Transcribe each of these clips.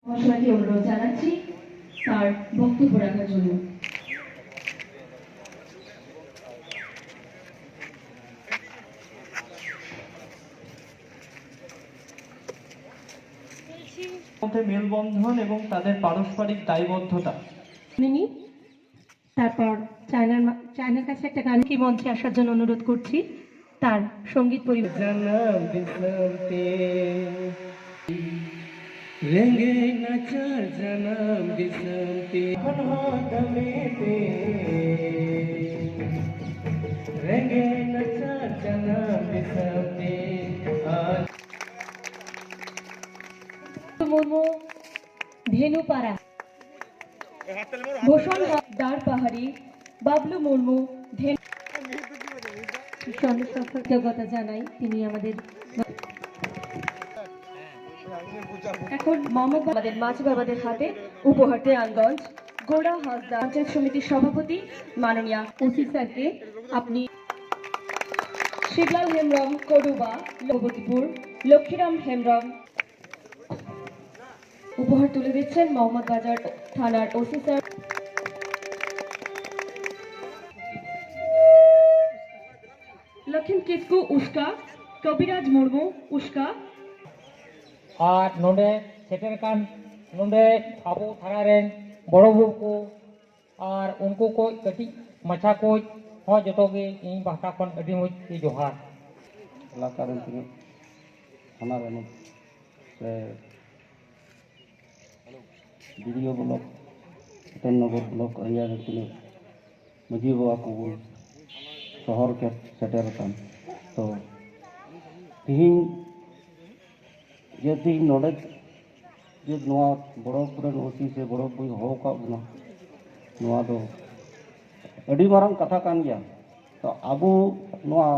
সবাইকে অনুরোধ জানাচ্ছি তার বক্তব্য রাখার জন্য। মেলবন্ধন এবং তাদের পারস্পরিক দায়বদ্ধতা। তারপর চায়নার কাছে একটা গান কি মঞ্চে আসার জন্য অনুরোধ করছি, তার সঙ্গীত পরিবেশন। रेंगे नचा जन्म दिसंती दमेते रेंगे नचा जन्म दिसंती মুর্মু, ধেনুপাড়া, ভূষণ দার পাহাড়ি, বাবলু মুর্মু, কৃতজ্ঞতা জানাই। তিনি আমাদের এখন মোহাম্মদ আমাদের মাঝি বাবাদের হাতে উপহার দেয়ানগঞ্জ গোড়া হাসদা পঞ্চায়েত সমিতির সভাপতি মাননীয় ওসি স্যারকে আপনি শিবলাল হেমব্রম করুবা ভগবতীপুর লক্ষ্মীরাম হেমব্রম উপহার তুলে দিচ্ছেন মোহাম্মদ বাজার থানার ওসি স্যার। লক্ষিম কিসকু উস্কা, কবিরাজ মুর্মু উস্কা और नोडे सेटर कान नोडे आबो थाना रेन बड़ो बुक को और उनको को कटी मछा को हो जतोगे इन भाषा कोन अडी मुज की जोहार कलाकारन तिने थाना रेन से वीडियो ब्लॉग नगर ब्लॉग एरिया रे तिने मजी बाबा को शहर के सेटर कान तो तिहिं यदि नोड़े जो नवा बड़ो पुरन ओसी से बड़ो बुई हो का बना नवा दो अड़ी मारंग कथा कान गया तो आबू नवा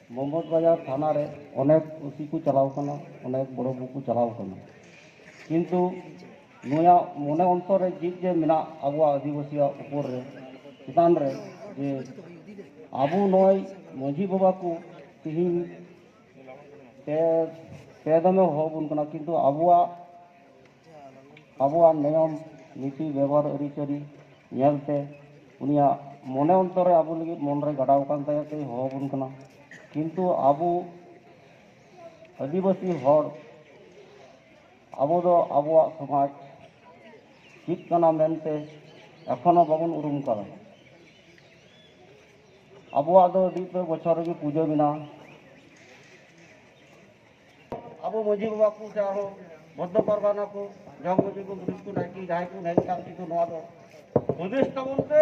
मोहम्मद बाजार थाना रे अनेक ओसी को चलाव कना अनेक बड़ो बु को चलाव कना किंतु नया मने अंतर रे जीत जे मिना आबू आदिवासी ऊपर रे चितान रे जे आबू नय मजी बाबा को तिहिं पेदमे होबन कना किंतु आबुआ नियम नीति व्यवहार अरिचरी नेलते उनिया मने अंतरे आबु लगी मन रे गड़ाव कान तायते होबन कना किंतु आबु आदिवासी हर आबो दो आबुआ समाज चित कना मेनते एखोनो बाबन उरुम करा आबुआ दो दीप बछर गे पूजा बिना अब मजी बाबा को चाहो बद्ध परगाना को जंगजी को पुलिस को नाइकी जाय को नहीं कांति को नवा दो प्रदेश तबनते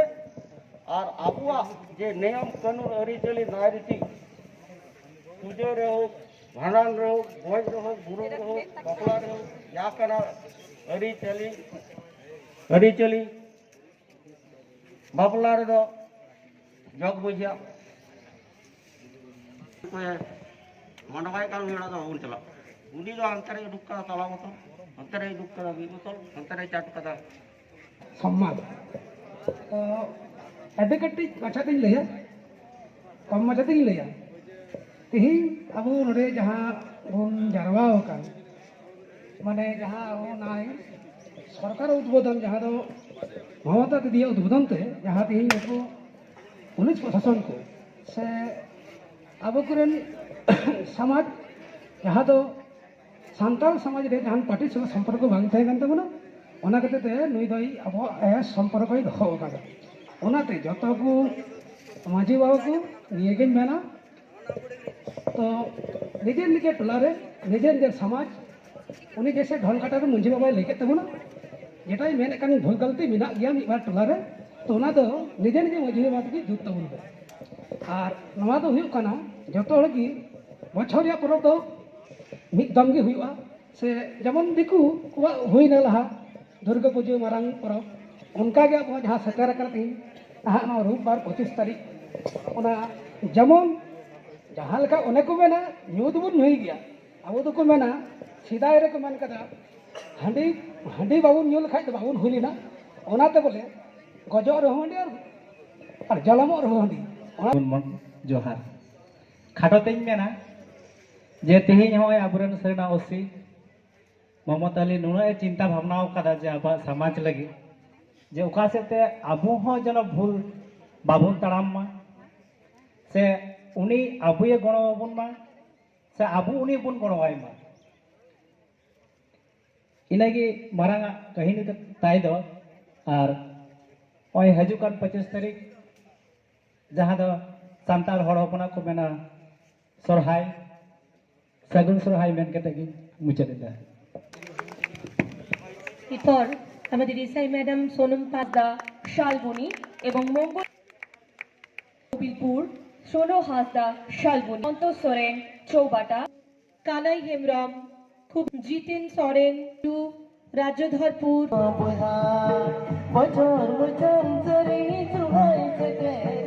और आबुआ जे नियम कानून अरिचली नायरीति पूजा रे हो भांडन रे हो भोज रे हो गुरु रे हो बकला रे हो या कना अरिचली बापला रे दो जग बुझिया मंडबाई काल मेड़ा दो उन चला उनी दो अंतरे दुक्का तला बोतल अंतरे दुक्का बी बोतल अंतरे चाट कदा सम्मान एडे कट्टी अच्छा तीन लिया कम अच्छा तीन लिया तिही अबो नोडे जहां उन जारवा होकन माने जहां वो नाय सरकार उद्बोधन जहां दो ममता दीदी उद्बोधन ते जहां तिही को पुलिस प्रशासन को से अबो कुरन समाज जहां दो सान्ताल समाज रे जहां पार्टी से संपर्क बांग थाय गन तबना ओना कते ते नुई दई अब संपर्क ही दो कादा ओनाते जतो को माजी बाबा को निये गेन मेना तो निजे निजे टोला रे निजे निजे समाज उनी जैसे ढोल काटा रे मुंजी बाबा लेके तबना जेटाई मेन कान भूल गलती मिना गया मी बार टोला रे तो ओना दो निजे निजे माजी बाबा की जुत तबन और नवा दो हुयु कना जतो लगी बछरिया परब दो मिद दम गे हुआ से जेमन दिकू कुआ हुईना लहा दुर्गा पूजा मारांग परब उनका गे अब जहां सतर करती हाँ ना रूपबार 25 तारीख ओना जेमन जहां लेका ओने को मेना न्यूद बुन हुई गया अब तो को मेना सिदाय रे को मेन कदा हांडी हांडी बाबुन न्यूल खाय तो बाबुन हुलीना ओनाते बोले गजो रे हांडी और जलमो रे हांडी जोहार खाटो तेज मेना जे तेहिं होय आबरन सेना ओसी मोहम्मद अली नुना चिंता भावना कदा जे अब समाज लगे जे ओका सेते आबो हो जनो भूल बाबुन तड़ाम मा से उनी आबुए गणो बन मा से आबु उनी बन गणोवाय मा इनागी मारांग कहिनी ताई दो और ओय हजुकान 25 तारीख जहां दो सांताल हड़ होपना को मेना सरहाय सगुन सरहाय मेन केते गी मुचादेदा এরপর আমাদের এসআই ম্যাডাম সোনম পাদা শালবনি এবং মঙ্গল কবিলপুর সোনো হাসদা শালবনি অন্ত সোরেন চৌবাটা কানাই হেমব্রম খুব জিতেন সরেন টু রাজ্যধরপুর বছর বছর জরি জুড়াই থেকে